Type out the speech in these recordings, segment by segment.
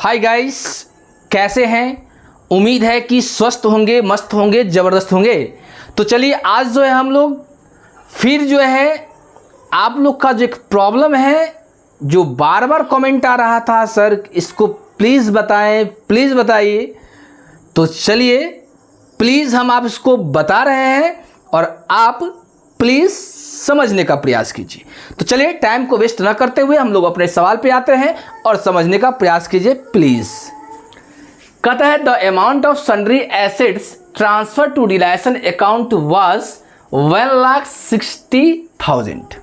Hi guys, कैसे हैं? उम्मीद है कि स्वस्थ होंगे, मस्त होंगे, ज़बरदस्त होंगे। तो चलिए आज जो है हम लोग फिर जो है आप लोग का जो एक प्रॉब्लम है, जो बार बार कमेंट आ रहा था, सर इसको प्लीज़ बताएं, प्लीज़ बताइए। तो चलिए प्लीज़ हम आप इसको बता रहे हैं और आप प्लीज़ समझने का प्रयास कीजिए। तो चलिए टाइम को वेस्ट ना करते हुए हम लोग अपने सवाल पे आते हैं और समझने का प्रयास कीजिए प्लीज़। कहता है the amount of sundry assets transfer to relation account was 1,60,000।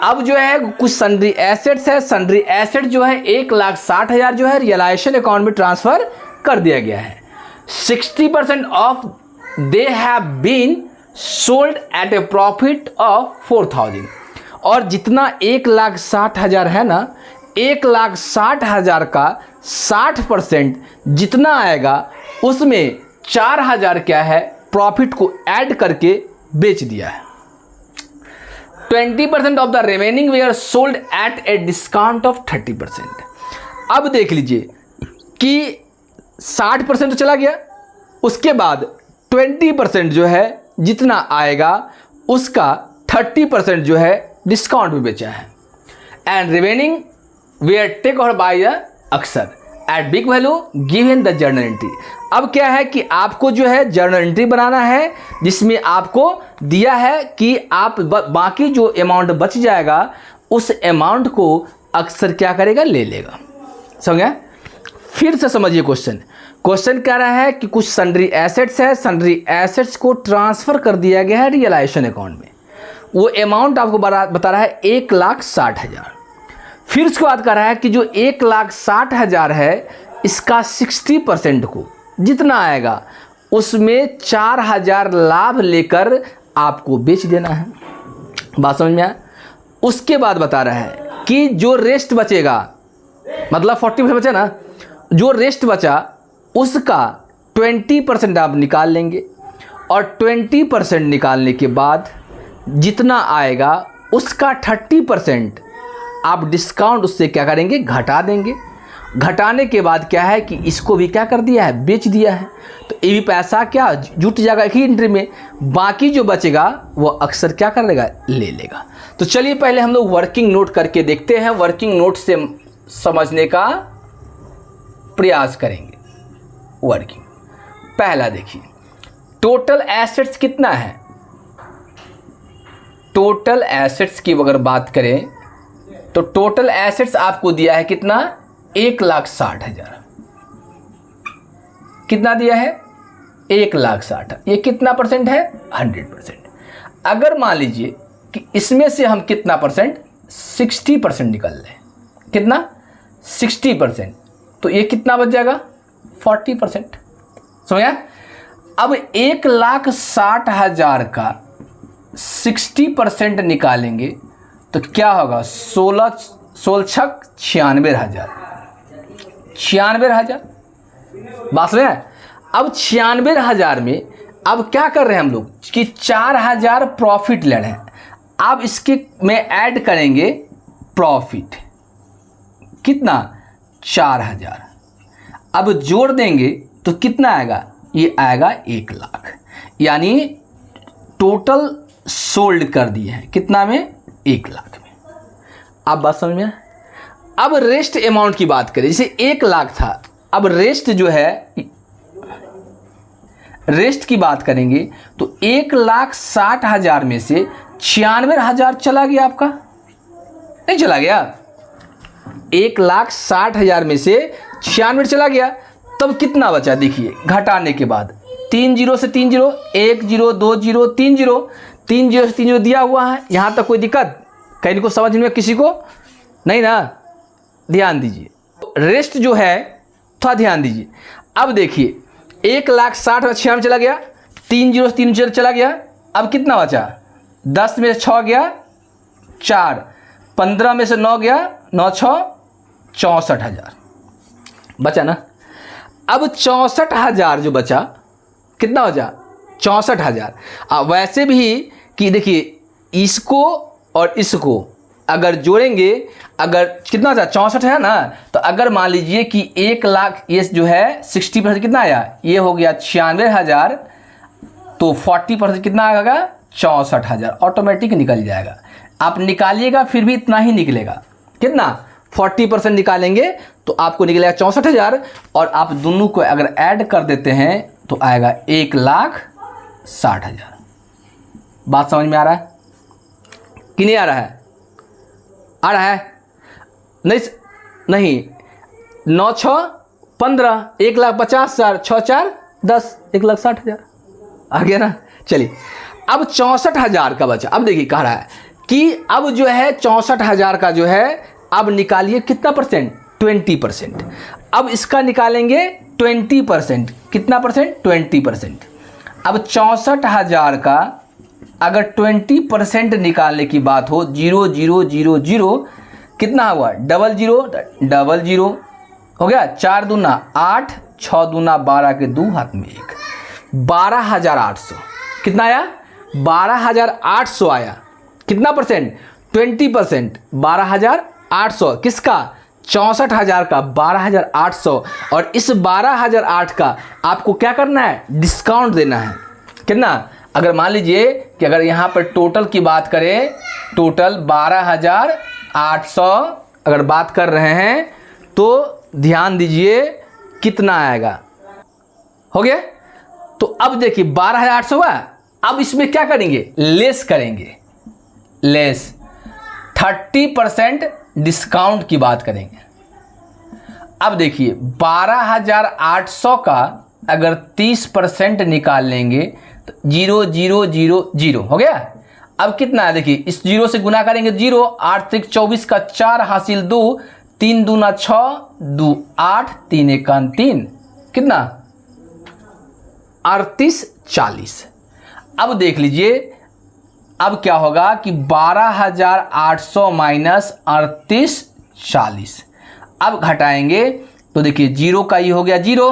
अब जो है कुछ सन्ड्री एसेट्स है, सन्ड्री एसेट जो है 1,60,000 जो है रियलाइजेशन अकाउंट में ट्रांसफ़र कर दिया गया है। 60% of they have been sold at a profit of 4,000। और जितना 1,60,000 है ना, 1,60,000 का 60% जितना आएगा उसमें 4,000 क्या है प्रॉफिट को ऐड करके बेच दिया है। 20% of the remaining they are sold at a discount of 30%। अब देख लीजिए कि 60% तो चला गया, उसके बाद 20% जो है जितना आएगा उसका 30% जो है डिस्काउंट में बेचा है। And remaining they are take और बाय अक्सर at big value given the journal entry. अब क्या है कि आपको जो है जर्नल एंट्री बनाना है, जिसमें आपको दिया है कि आप बाकी जो अमाउंट बच जाएगा उस अमाउंट को अक्सर क्या करेगा, ले लेगा। समझ गया? फिर से समझिए क्वेश्चन कह रहा है कि कुछ सन्ड्री एसेट्स है, सन्ड्री एसेट्स को ट्रांसफ़र कर दिया गया है रियलाइजेशन अकाउंट में। वो अमाउंट आपको बता रहा है 1,60,000। फिर उसके बाद कह रहा है कि जो 1,60,000 है इसका 60% को जितना आएगा उसमें 4,000 लाभ लेकर आपको बेच देना है। बात समझ में आया? उसके बाद बता रहा है कि जो रेस्ट बचेगा, मतलब 40% बचा ना, जो रेस्ट बचा उसका 20% आप निकाल लेंगे और 20% निकालने के बाद जितना आएगा उसका 30% आप डिस्काउंट उससे क्या करेंगे, घटा देंगे। घटाने के बाद क्या है कि इसको भी क्या कर दिया है, बेच दिया है। तो ये भी पैसा क्या जुट जाएगा एक ही एंट्री में, बाकी जो बचेगा वो अक्सर क्या कर लेगा, ले लेगा। तो चलिए पहले हम लोग वर्किंग नोट करके देखते हैं, वर्किंग नोट से समझने का प्रयास करेंगे। वर्किंग पहला देखिए, टोटल एसेट्स कितना है। टोटल एसेट्स की अगर बात करें तो टोटल एसेट्स आपको दिया है कितना, 1,60,000। कितना दिया है, 1,60,000। ये कितना परसेंट है, 100%। अगर मान लीजिए कि इसमें से हम कितना परसेंट, 60% निकल लें, कितना 60%, तो ये कितना बच जाएगा, 40%। समझ गया? अब 1,60,000 का 60% निकालेंगे तो क्या होगा, 16 छक 96,000। 96,000 बात में। अब 96,000 में अब क्या कर रहे हैं हम लोग कि 4,000 प्रॉफिट ले रहे हैं। अब इसके में ऐड करेंगे प्रॉफिट, कितना, 4,000। अब जोड़ देंगे तो कितना आएगा, ये आएगा 1,00,000। यानी टोटल सोल्ड कर दिए हैं कितना में, 1,00,000 में। अब बात समझ में? अब रेस्ट अमाउंट की बात करें, जैसे 1,00,000 था, अब रेस्ट जो है, रेस्ट की बात करेंगे तो 1,60,000 में से 96,000 चला गया आपका, नहीं चला गया, 1,60,000 में से 96 चला गया, तब कितना बचा देखिए, घटाने के बाद 3 0 से 3 0, 1 0 2 0 3 0, 3 0 से 3 0 दिया हुआ है। यहाँ तक कोई दिक्कत कहीं को समझ में किसी को नहीं ना? ध्यान दीजिए, रेस्ट जो है थोड़ा ध्यान दीजिए। अब देखिए 1,60,000 96 चला गया, 3 0 से 3 0 चला गया, अब कितना बचा, 10 में से 6 गया 4, 15 में से 9 गया 9 6 64,000 बचा ना। अब 64,000 जो बचा, कितना बचा, 64,000। वैसे भी कि देखिए इसको और इसको अगर जोड़ेंगे, अगर कितना था 64 है ना, तो अगर मान लीजिए कि 1 लाख, ये जो है 60% कितना आया, ये हो गया 96,000, तो 40% कितना आएगा 64,000, ऑटोमेटिक निकल जाएगा। आप निकालिएगा फिर भी इतना ही निकलेगा, कितना 40% निकालेंगे तो आपको निकलेगा 64,000, और आप दोनों को अगर ऐड कर देते हैं तो आएगा 1,60,000। बात समझ में आ रहा है कि नहीं आ रहा है? आ रहा है? नहीं 9 6 15, 1,50,000, 6 4 10, 1,60,000 आ गया ना। चलिए अब 64,000 का बचा। अब देखिए कह रहा है कि अब जो है 64,000 का जो है अब निकालिए कितना परसेंट, 20%। अब इसका निकालेंगे 20%, कितना परसेंट, 20%। अब 64,000 का अगर 20% निकालने की बात हो, 0 0 0 0 कितना हुआ, 0 0 0 0 हो गया, 4 दूना 8, 6 दूना 12 के 2 हाथ में 1, 12,800 कितना आया, 12,800 आया। कितना परसेंट, 20%, 12,800 किसका, 64,000 का 12,800। और इस 12,008 का आपको क्या करना है, डिस्काउंट देना है। कितना, अगर मान लीजिए कि अगर यहाँ पर टोटल की बात करें, टोटल 12,800 अगर बात कर रहे हैं तो ध्यान दीजिए कितना आएगा, हो गया। तो अब देखिए 12,800 हुआ। अब इसमें क्या करेंगे, लेस करेंगे, लेस 30% डिस्काउंट की बात करेंगे। अब देखिए 12,800 का अगर 30% निकाल लेंगे तो 0 0 0 0 हो गया। अब कितना है, देखिए इस 0 से गुना करेंगे 0, 8 3 24 का 4 हासिल 2, 3 दूना 6, 2 8, 3 1 3, कितना 38 40। अब देख लीजिए अब क्या होगा कि 12,800 माइनस 38 40। अब घटाएंगे तो देखिए 0 का ये हो गया 0,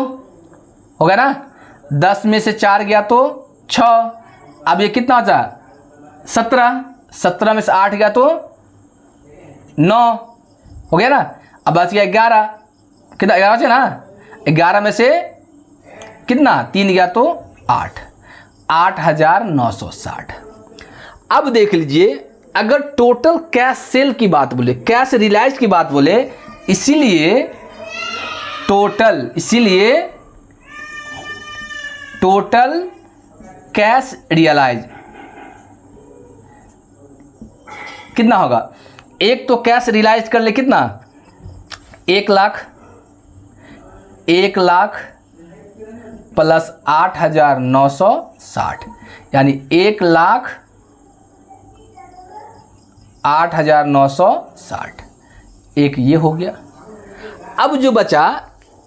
हो गया ना, 10 में से 4 गया तो 6। अब ये कितना होता, 17, 17 में से 8 गया तो 9, हो गया ना। अब बच गया 11, कितना 11 बचे ना, 11 में से कितना 3 गया तो 8, 8,960। अब देख लीजिए अगर टोटल कैश सेल की बात बोले, कैश रियलाइज की बात बोले, इसीलिए टोटल कैश रियलाइज कितना होगा। एक तो कैश रियलाइज कर ले कितना, 1 लाख, 1 लाख प्लस 8,960 यानी 1,08,960। एक ये हो गया। अब जो बचा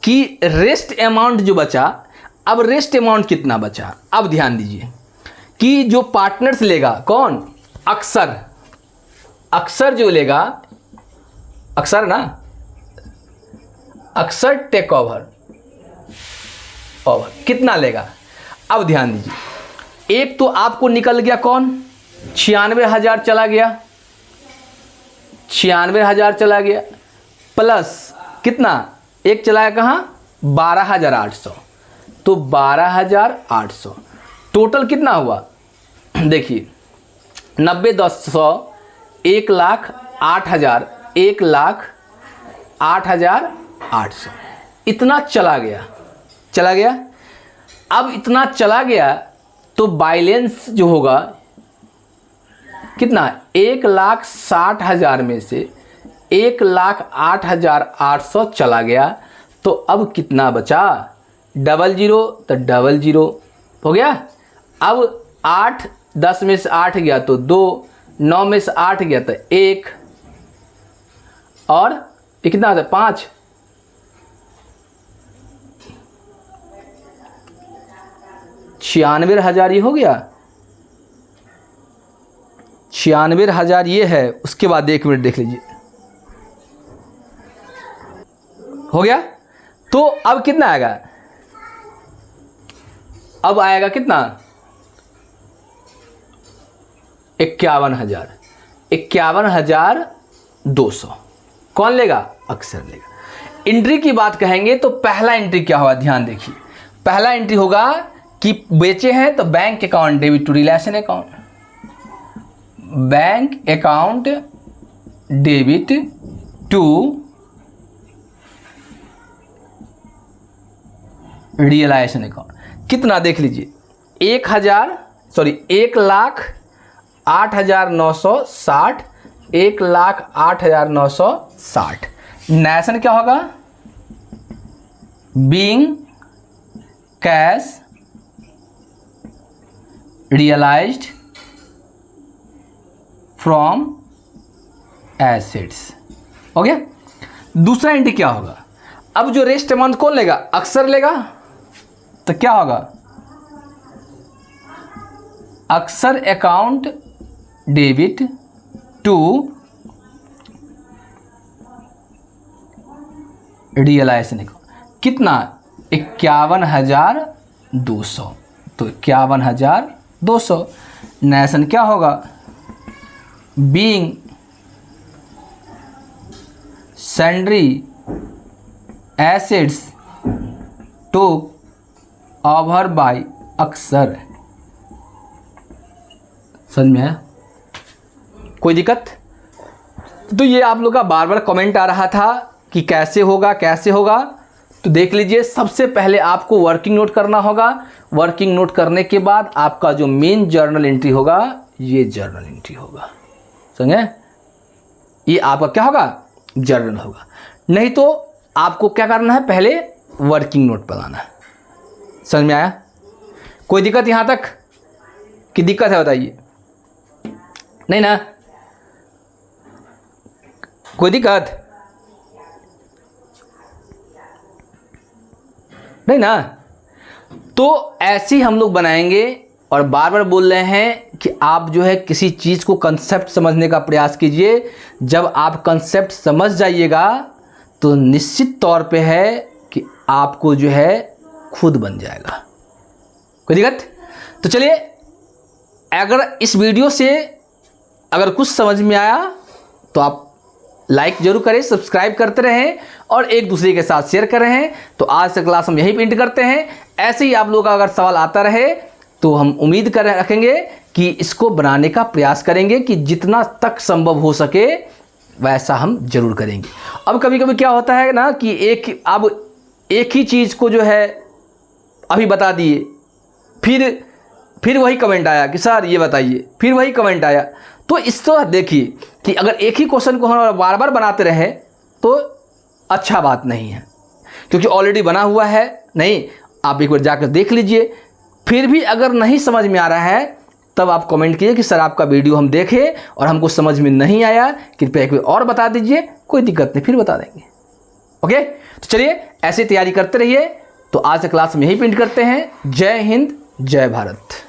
कि रेस्ट अमाउंट जो बचा, अब रेस्ट अमाउंट कितना बचा। अब ध्यान दीजिए कि जो पार्टनर्स लेगा कौन, अक्सर जो लेगा, अक्सर ना, अक्सर टेक ओवर कितना लेगा। अब ध्यान दीजिए, एक तो आपको निकल गया कौन, 96,000 चला गया, 96,000 चला गया, प्लस कितना एक चलाया कहाँ, 12,800, तो 12,800 टोटल कितना हुआ। देखिए 90 10 100, 1,08,000, 1,08,800 इतना चला गया। अब इतना चला गया तो बैलेंस जो होगा कितना, 1,60,000 में से 1,08,800 चला गया। तो अब कितना बचा, 00 तो 00 हो गया। अब 8 10 में से 8 गया तो 2, 9 में से 8 गया तो 1, और ये कितना आता है 5, 96,000 ये हो गया, 96,000 ये है। उसके बाद 1 मिनट देख लीजिए, हो गया। तो अब कितना आएगा, अब आएगा कितना 51,000। 51,000 200। कौन लेगा? अक्सर लेगा। एंट्री की बात कहेंगे तो पहला एंट्री क्या होगा, ध्यान देखिए। पहला एंट्री होगा कि बेचे हैं तो bank account debit to relation account, bank account debit to realisation account. कितना देख लीजिए, 1,08,960, 1,08,960। नेशन क्या होगा? Being cash realised from assets. हो गया। दूसरा एंट्री क्या होगा? अब जो रेस्ट अमाउंट कौन लेगा? अक्सर लेगा। तो क्या होगा? अक्सर account debit to realisation account. कितना? 51,200। तो 51,200। नेशन क्या होगा? Being sundry assets to over by अक्सर। समझ में आया? कोई दिक्कत? तो ये आप लोग का बार बार कमेंट आ रहा था कि कैसे होगा कैसे होगा। तो देख लीजिए, सबसे पहले आपको वर्किंग नोट करना होगा। वर्किंग नोट करने के बाद आपका जो मेन जर्नल एंट्री होगा, ये जर्नल एंट्री होगा। समझे? ये आपका क्या होगा? जर्नल होगा। नहीं तो आपको क्या करना है? पहले वर्किंग नोट बनाना है। समझ में आया? कोई दिक्कत यहाँ तक कि दिक्कत है? बताइए। नहीं ना? कोई दिक्कत नहीं ना? तो ऐसे ही हम लोग बनाएंगे। और बार बार बोल रहे हैं कि आप जो है किसी चीज़ को कंसेप्ट समझने का प्रयास कीजिए। जब आप कंसेप्ट समझ जाइएगा तो निश्चित तौर पे है कि आपको जो है खुद बन जाएगा। कोई दिक्कत? तो चलिए, अगर इस वीडियो से अगर कुछ समझ में आया तो आप लाइक जरूर करें, सब्सक्राइब करते रहें और एक दूसरे के साथ शेयर कर रहे हैं। तो आज से क्लास हम यहीं पेंट करते हैं। ऐसे ही आप लोग का अगर सवाल आता रहे तो हम उम्मीद कर रखेंगे कि इसको बनाने का प्रयास करेंगे कि जितना तक संभव हो सके वैसा हम जरूर करेंगे। अब कभी कभी क्या होता है ना कि एक ही चीज़ को जो है अभी बता दिए, फिर वही कमेंट आया कि सर ये बताइए, फिर वही कमेंट आया। तो इस तरह देखिए कि अगर एक ही क्वेश्चन को हम बार बार बनाते रहे तो अच्छा बात नहीं है, क्योंकि ऑलरेडी बना हुआ है। नहीं, आप एक बार जाकर देख लीजिए। फिर भी अगर नहीं समझ में आ रहा है तब आप कमेंट कीजिए कि सर आपका वीडियो हम देखें और हमको समझ में नहीं आया, कृपया एक बार और बता दीजिए। कोई दिक्कत नहीं, फिर बता देंगे। ओके, तो चलिए ऐसे तैयारी करते रहिए। तो आज से क्लास में यही पेंट करते हैं। जय हिंद, जय भारत।